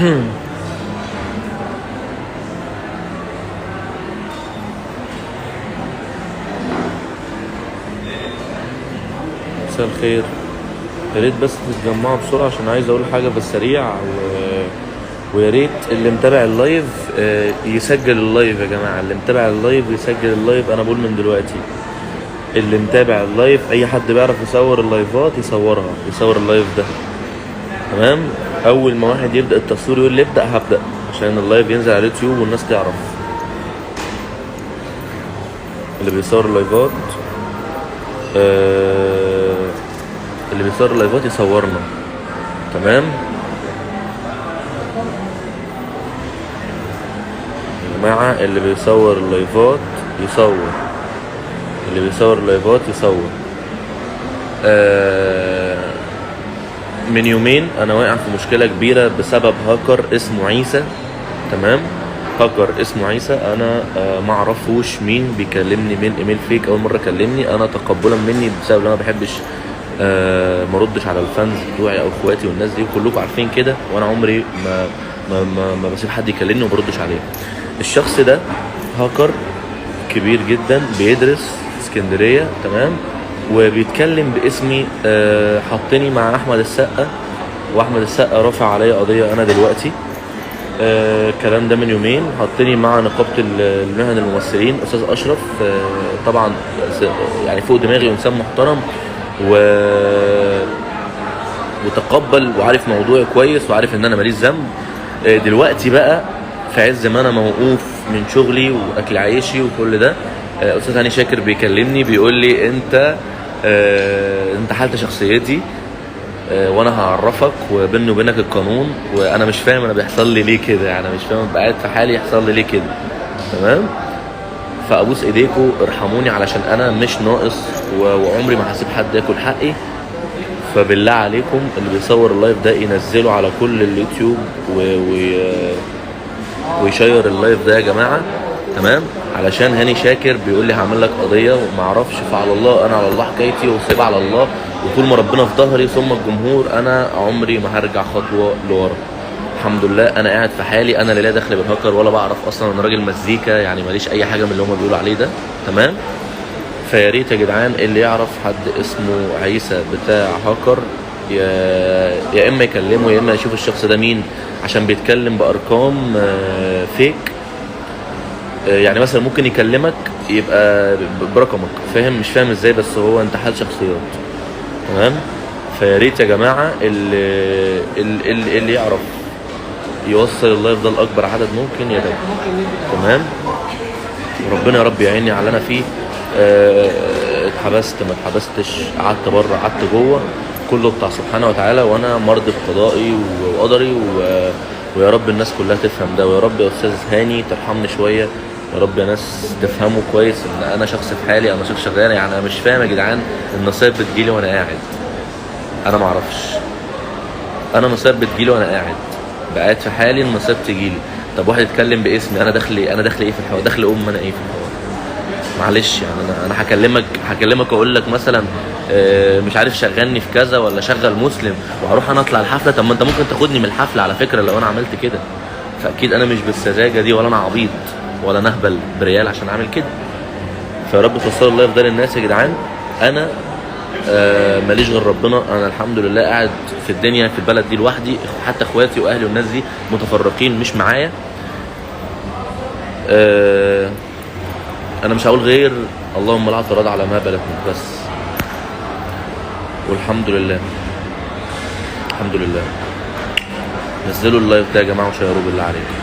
مساء الخير. يا ريت بس تتجمعوا بسرعة عشان عايز اقول حاجة بس سريع ويا ريت اللي متابع اللايف يسجل اللايف يا جماعة. اللي متابع اللايف يسجل اللايف. انا بقول من دلوقتي اللي متابع اللايف، اي حد بيعرف يصور اللايفات يصورها، يصور اللايف ده. تمام. اول ما واحد يبدأ التصوير يقول لي ابدأ هبدأ، عشان اللايف ينزل على اليوتيوب والناس تعرف. اللي بيصور اللايفات اللي بيصور اللايفات يصورنا. تمام يا جماعة. اللي بيصور اللايفات يصور، اللي بيصور اللايفات يصور. من يومين انا واقع في مشكلة كبيرة بسبب هاكر اسمه عيسى. تمام. هاكر اسمه عيسى، انا ما اعرفوش مين بيكلمني من ايميل فيك. اول مرة كلمني انا تقبلا مني بسبب ان انا ما بحبش ما ردش على الفانز بتوعي او اخواتي والناس دي، كلكم عارفين كده. وانا عمري ما بسيب حد يكلمني وما بردش عليه. الشخص ده هاكر كبير جدا بيدرس في اسكندريه. تمام. وبيتكلم باسمي. حطني مع احمد السقا، واحمد السقا رافع عليا قضيه انا دلوقتي. الكلام ده من يومين. حطني مع نقابه المهن الممثلين استاذ اشرف. طبعا يعني فوق دماغي وانسان محترم وتقبل وعارف موضوعي كويس وعارف ان انا ماليش ذنب. دلوقتي بقى في عز ما انا موقوف من شغلي واكل عيشي وكل ده، استاذ هاني شاكر بيكلمني بيقول لي انت حالت شخصيتي وانا هعرفك وبيني وبينك القانون. وانا مش فاهم انا بيحصل لي ليه كده، يعني مش فاهم قاعد في حالي يحصل لي ليه كده. تمام. فابوس ايديكوا ارحموني علشان انا مش ناقص وعمري ما هسيب حد ياكل حقي. فبالله عليكم اللي بيصور اللايف ده ينزله على كل اليوتيوب ويشير اللايف ده يا جماعه. تمام. علشان هاني شاكر بيقول لي هعمل لك قضيه وما اعرفش، فعلى الله انا على الله حكايتي وسيبها على الله. وطول ما ربنا في ظهري ثم الجمهور انا عمري ما هرجع خطوه لورا. الحمد لله انا قاعد في حالي. انا لا داخل بالهاكر ولا بعرف اصلا. انا راجل مزيكا، يعني ماليش اي حاجه من اللي هم بيقولوا عليه ده. تمام. فيا ريت يا جدعان اللي يعرف حد اسمه عيسى بتاع هاكر يا اما يكلمه يا اما يشوف الشخص ده مين، عشان بيتكلم بارقام فيك. يعني مثلا ممكن يكلمك يبقى برقمك، فاهم؟ مش فاهم ازاي، بس هو انتحال شخصيات. تمام. فيا ريت يا جماعه اللي يعرف يوصل اللايف ده لاكبر عدد ممكن يا ريت. تمام. ربنا يا رب يعيني على اللي انا فيه. اتحبست ما اتحبستش، قعدت بره قعدت جوه، كله بتاع سبحانه وتعالى. وانا مرضي بقضائي وقدري ويا رب الناس كلها تفهم ده. ويا رب يا استاذ هاني ترحمني شويه. يا رب يا ناس تفهموا كويس ان انا شخص في حالي، انا شخص شغال. يعني انا مش فاهم يا جدعان النصايب بتجيلي وانا قاعد. انا ما اعرفش، انا نصايب بتجيلي وانا قاعد في حالي، النصايب تجيلي. طب واحد يتكلم باسمي، انا داخل ايه في الحوار؟ داخل انا ايه في الحوار؟ معلش يعني انا هكلمك واقول لك مثلا مش عارف شغلني في كذا ولا شغل مسلم واروح انا اطلع الحفله. طب ما انت ممكن تاخدني من الحفله على فكره لو انا عملت كده. فاكيد انا مش بالسذاجه دي، ولا انا عبيط ولا نهبل بريال عشان اعمل كده. فيا رب توصلوا اللايف ده للناس يا جدعان. انا ماليش غير ربنا. انا الحمد لله قاعد في الدنيا في البلد دي لوحدي، حتى اخواتي واهلي والناس دي متفرقين مش معايا. انا مش هقول غير اللهم لا اعتراض على ما بلغنا بس. والحمد لله الحمد لله. نزلوا اللايف ده يا جماعه وشيروه بالله عليكم.